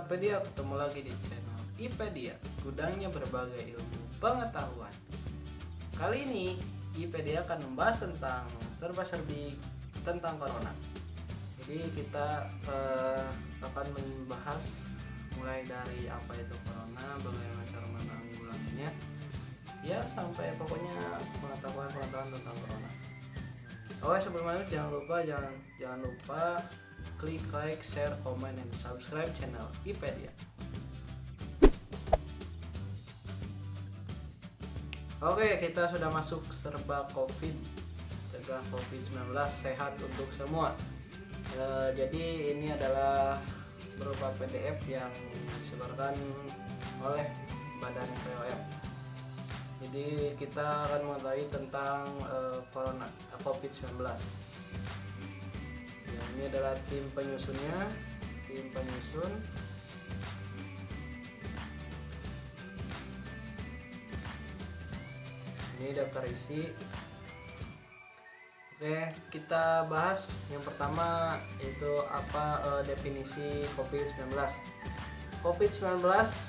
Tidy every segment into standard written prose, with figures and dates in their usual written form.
Sahabatpedia, ketemu lagi di channel IPedia, gudangnya berbagai ilmu pengetahuan. Kali ini IPedia akan membahas tentang serba-serbi tentang corona. Jadi kita akan membahas mulai dari apa itu corona, bagaimana cara menanggulanginya, ya sampai pokoknya pengetahuan tentang corona. Sebelum itu jangan lupa klik like, share, komen, dan subscribe channel IPedia. Oke, kita sudah masuk serba COVID, cegah COVID-19, sehat untuk semua. Jadi ini adalah berupa PDF yang disebarkan oleh Badan POM. Jadi kita akan mengetahui tentang corona COVID-19. Ya, ini adalah tim penyusun. Ini daftar isi. Oke, kita bahas yang pertama yaitu apa definisi COVID-19. COVID-19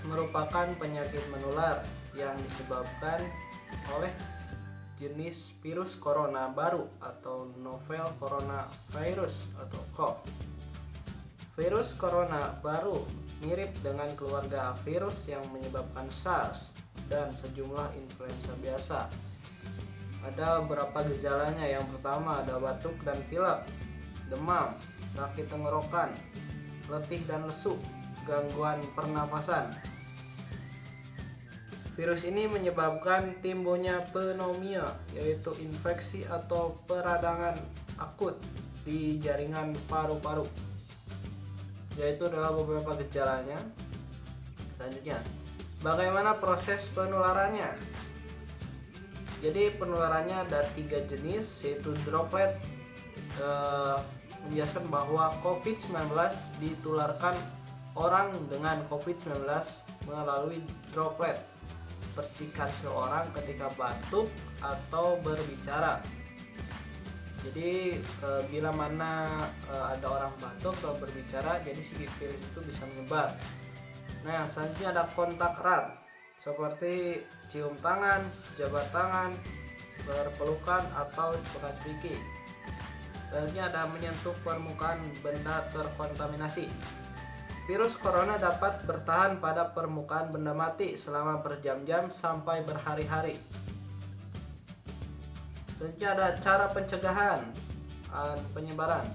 merupakan penyakit menular yang disebabkan oleh jenis virus corona baru atau novel coronavirus atau COV. Virus corona baru mirip dengan keluarga virus yang menyebabkan SARS dan sejumlah influenza biasa. Ada beberapa gejalanya. Yang pertama ada batuk dan pilek, demam, sakit tenggorokan, letih dan lesu, gangguan pernapasan. Virus ini menyebabkan timbulnya pneumonia, yaitu infeksi atau peradangan akut di jaringan paru-paru. Yaitu adalah beberapa gejalanya. Selanjutnya, bagaimana proses penularannya? Jadi penularannya ada 3 jenis, yaitu droplet. Menjelaskan bahwa COVID-19 ditularkan orang dengan COVID-19 melalui droplet, percikan seorang ketika batuk atau berbicara. Jadi bila mana ada orang batuk atau berbicara, jadi si virus itu bisa menyebar. Nah, selanjutnya ada kontak erat seperti cium tangan, jabat tangan, berpelukan atau pegang pipi. Selanjutnya ada menyentuh permukaan benda terkontaminasi. Virus corona dapat bertahan pada permukaan benda mati selama berjam-jam sampai berhari-hari. Selanjutnya ada cara pencegahan penyebaran.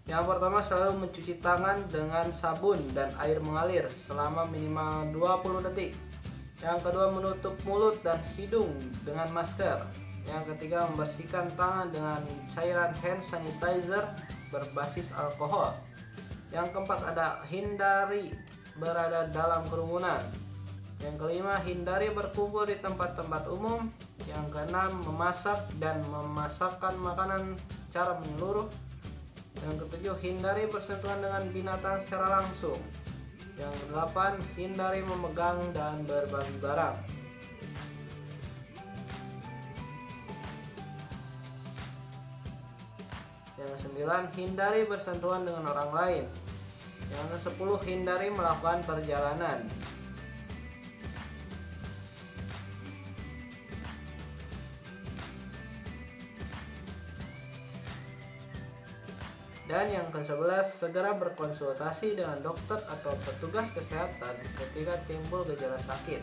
Yang pertama, selalu mencuci tangan dengan sabun dan air mengalir selama minimal 20 detik. Yang kedua, menutup mulut dan hidung dengan masker. Yang ketiga, membersihkan tangan dengan cairan hand sanitizer berbasis alkohol. Yang keempat ada hindari berada dalam kerumunan. Yang kelima, hindari berkumpul di tempat-tempat umum. Yang keenam, memasak dan memasakkan makanan secara menyeluruh. Yang ketujuh, hindari bersentuhan dengan binatang secara langsung. Yang kedelapan, hindari memegang dan berbagi barang. Yang kesembilan, hindari bersentuhan dengan orang lain. Yang ke-10, hindari melakukan perjalanan. Dan yang ke-11, segera berkonsultasi dengan dokter atau petugas kesehatan ketika timbul gejala sakit.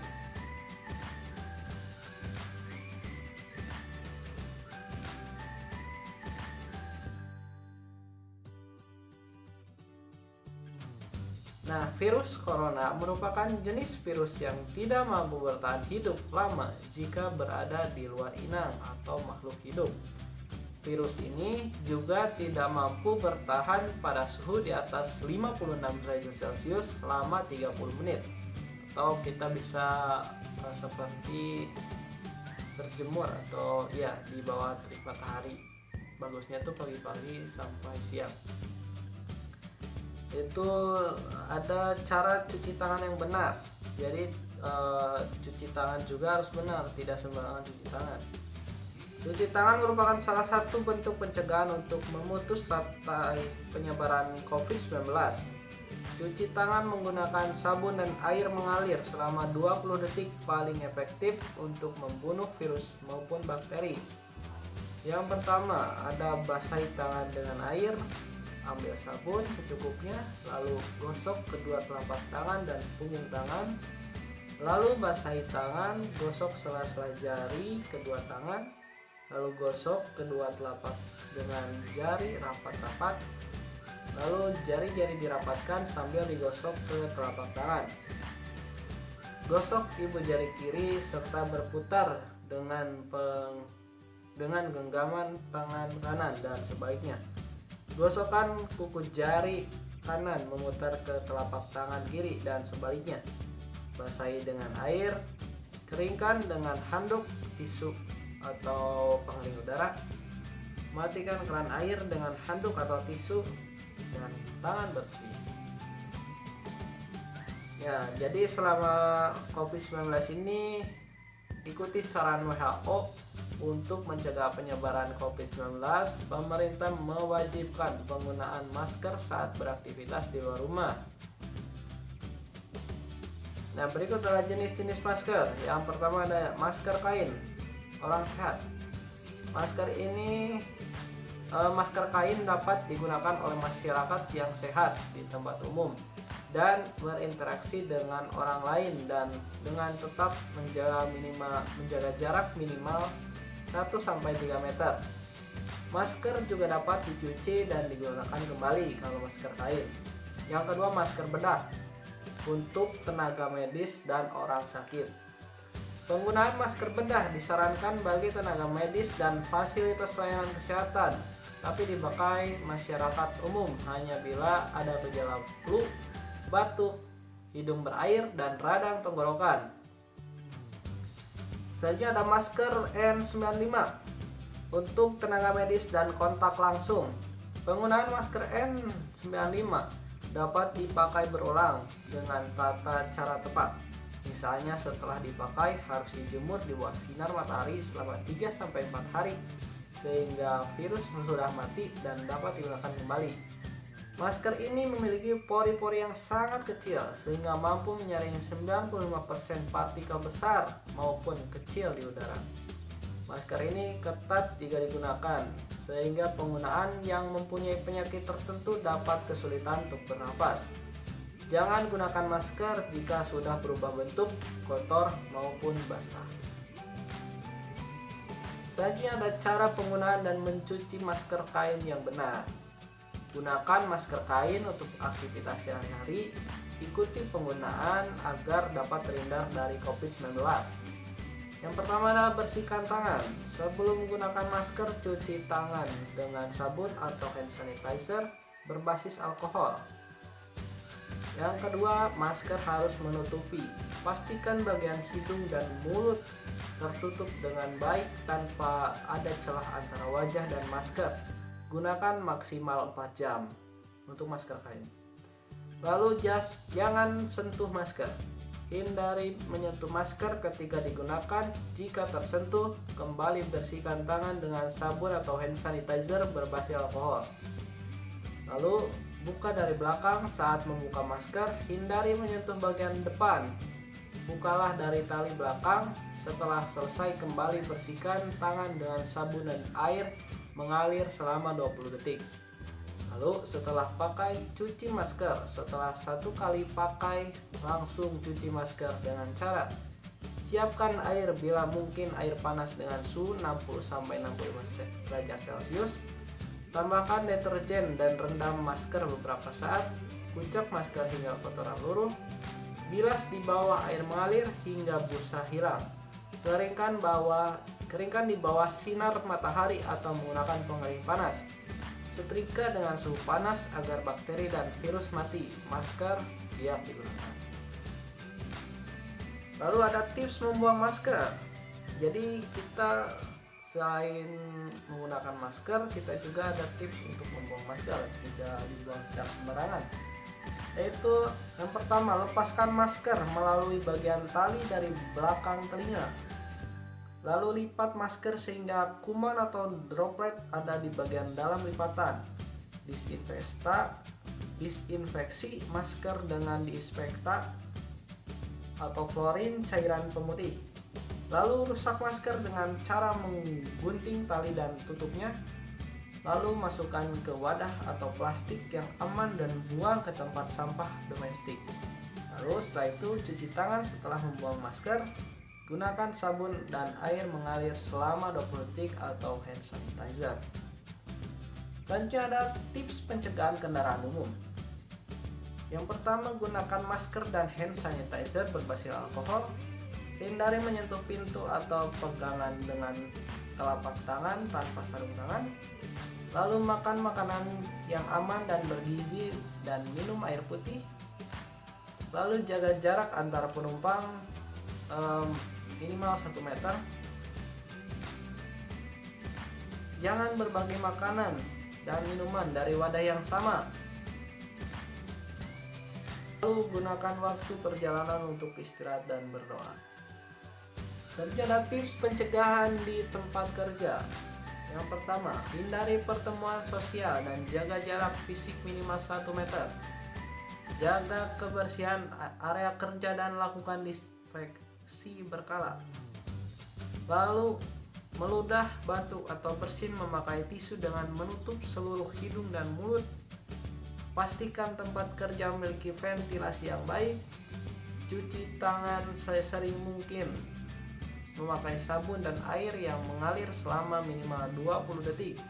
Nah, virus corona merupakan jenis virus yang tidak mampu bertahan hidup lama jika berada di luar inang atau makhluk hidup. Virus ini juga tidak mampu bertahan pada suhu di atas 56 derajat Celcius selama 30 menit. Atau kita bisa seperti berjemur atau ya di bawah terik matahari. Bagusnya tuh pagi-pagi sampai siang. Itu ada cara cuci tangan yang benar. Jadi cuci tangan juga harus benar, tidak sembarangan cuci tangan. Cuci tangan merupakan salah satu bentuk pencegahan untuk memutus rantai penyebaran COVID-19. Cuci tangan menggunakan sabun dan air mengalir selama 20 detik paling efektif untuk membunuh virus maupun bakteri. Yang pertama, ada basahi tangan dengan air, ambil sabun secukupnya, lalu gosok kedua telapak tangan dan punggung tangan. Lalu basahi tangan, gosok sela-sela jari kedua tangan, lalu gosok kedua telapak dengan jari rapat-rapat. Lalu jari-jari dirapatkan sambil digosok ke telapak tangan. Gosok ibu jari kiri serta berputar dengan genggaman tangan kanan dan sebaliknya. Gosokkan kuku jari kanan memutar ke telapak tangan kiri dan sebaliknya. Basahi dengan air, keringkan dengan handuk, tisu atau pengering udara. Matikan keran air dengan handuk atau tisu dan tangan bersih. Ya, jadi selama COVID-19 ini ikuti saran WHO untuk mencegah penyebaran COVID-19. Pemerintah mewajibkan penggunaan masker saat beraktivitas di luar rumah. Nah, berikut adalah jenis-jenis masker. Yang pertama ada masker kain orang sehat. Masker kain dapat digunakan oleh masyarakat yang sehat di tempat umum dan berinteraksi dengan orang lain dan dengan tetap menjaga jarak minimal 1-3 meter. Masker juga dapat dicuci dan digunakan kembali kalau masker kain. Yang kedua, masker bedah untuk tenaga medis dan orang sakit. Penggunaan masker bedah disarankan bagi tenaga medis dan fasilitas pelayanan kesehatan, tapi dipakai masyarakat umum hanya bila ada gejala flu, batuk, hidung berair, dan radang tenggorokan. Selanjutnya ada masker N95 untuk tenaga medis dan kontak langsung. Penggunaan masker N95 dapat dipakai berulang dengan tata cara tepat. Misalnya setelah dipakai harus dijemur di bawah sinar matahari selama 3-4 hari sehingga virus sudah mati dan dapat digunakan kembali. Masker ini memiliki pori-pori yang sangat kecil sehingga mampu menyaring 95% partikel besar maupun kecil di udara. Masker ini ketat jika digunakan, sehingga penggunaan yang mempunyai penyakit tertentu dapat kesulitan untuk bernapas. Jangan gunakan masker jika sudah berubah bentuk, kotor maupun basah. Selanjutnya ada cara penggunaan dan mencuci masker kain yang benar. Gunakan masker kain untuk aktivitas sehari-hari. Ikuti penggunaan agar dapat terhindar dari COVID-19. Yang pertama adalah bersihkan tangan. Sebelum menggunakan masker, cuci tangan dengan sabun atau hand sanitizer berbasis alkohol. Yang kedua, masker harus menutupi. Pastikan bagian hidung dan mulut tertutup dengan baik tanpa ada celah antara wajah dan masker. Gunakan maksimal 4 jam untuk masker kain. Lalu jangan sentuh masker. Hindari menyentuh masker ketika digunakan. Jika tersentuh, kembali bersihkan tangan dengan sabun atau hand sanitizer berbasis alkohol. Lalu buka dari belakang saat membuka masker. Hindari menyentuh bagian depan. Bukalah dari tali belakang. Setelah selesai, kembali bersihkan tangan dengan sabun dan air mengalir selama 20 detik. Lalu setelah pakai, cuci masker. Setelah 1 kali pakai, langsung cuci masker dengan cara siapkan air bila mungkin air panas dengan suhu 60-65 derajat Celcius. Tambahkan deterjen dan rendam masker beberapa saat. Kucek masker hingga kotoran luruh. Bilas di bawah air mengalir hingga busa hilang. Keringkan di bawah sinar matahari atau menggunakan pengering panas. Setrika dengan suhu panas agar bakteri dan virus mati. Masker siap digunakan. Lalu ada tips membuang masker. Jadi kita selain menggunakan masker, kita juga ada tips untuk membuang masker, tidak dibuang secara sembarangan. Yaitu yang pertama, lepaskan masker melalui bagian tali dari belakang telinga. Lalu lipat masker sehingga kuman atau droplet ada di bagian dalam lipatan. Disinfektan Disinfeksi masker dengan disinfektan atau klorin cairan pemutih. Lalu rusak masker dengan cara menggunting tali dan tutupnya. Lalu masukkan ke wadah atau plastik yang aman dan buang ke tempat sampah domestik. Lalu setelah itu cuci tangan setelah membuang masker. Gunakan sabun dan air mengalir selama 20 detik atau hand sanitizer. Selanjutnya ada tips pencegahan kendaraan umum. Yang pertama, gunakan masker dan hand sanitizer berbasis alkohol. Hindari menyentuh pintu atau pegangan dengan telapak tangan tanpa sarung tangan. Lalu makan makanan yang aman dan bergizi dan minum air putih. Lalu jaga jarak antara penumpang minimal 1 meter. Jangan berbagi makanan dan minuman dari wadah yang sama. Lalu gunakan waktu perjalanan untuk istirahat dan berdoa. Selanjutnya ada tips pencegahan di tempat kerja. Yang pertama, hindari pertemuan sosial dan jaga jarak fisik minimal 1 meter. Jaga kebersihan area kerja dan lakukan disinfeksi berkala. Lalu, meludah, batuk atau bersin memakai tisu dengan menutup seluruh hidung dan mulut. Pastikan tempat kerja memiliki ventilasi yang baik. Cuci tangan sesering mungkin. Memakai sabun dan air yang mengalir selama minimal 20 detik.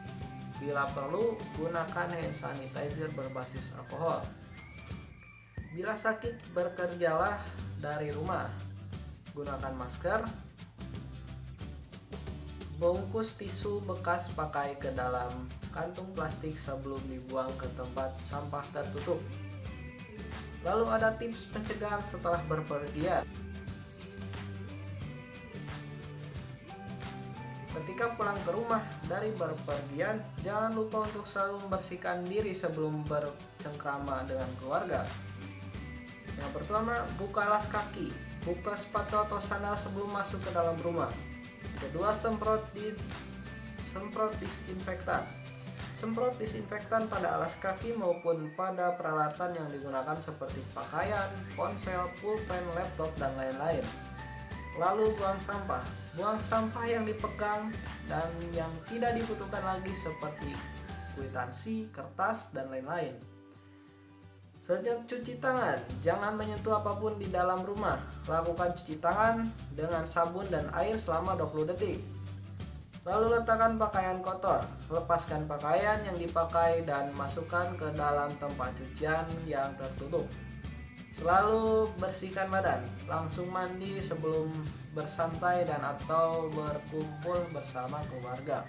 Bila perlu, gunakan hand sanitizer berbasis alkohol. Bila sakit, bekerjalah dari rumah. Gunakan masker. Bungkus tisu bekas pakai ke dalam kantung plastik sebelum dibuang ke tempat sampah tertutup. Lalu ada tips pencegahan setelah berpergian. Ketika pulang ke rumah dari berpergian, jangan lupa untuk selalu membersihkan diri sebelum bercengkrama dengan keluarga. Yang pertama, buka alas kaki. Buka sepatu atau sandal sebelum masuk ke dalam rumah. Kedua, semprot disinfektan. Semprot disinfektan pada alas kaki maupun pada peralatan yang digunakan seperti pakaian, ponsel, pulpen, laptop, dan lain-lain. Lalu buang sampah. Buang sampah yang dipegang dan yang tidak dibutuhkan lagi seperti kwitansi, kertas, dan lain-lain. Selanjutnya, cuci tangan. Jangan menyentuh apapun di dalam rumah. Lakukan cuci tangan dengan sabun dan air selama 20 detik. Lalu letakkan pakaian kotor. Lepaskan pakaian yang dipakai dan masukkan ke dalam tempat cucian yang tertutup. Selalu bersihkan badan. Langsung mandi sebelum bersantai dan atau berkumpul bersama keluarga.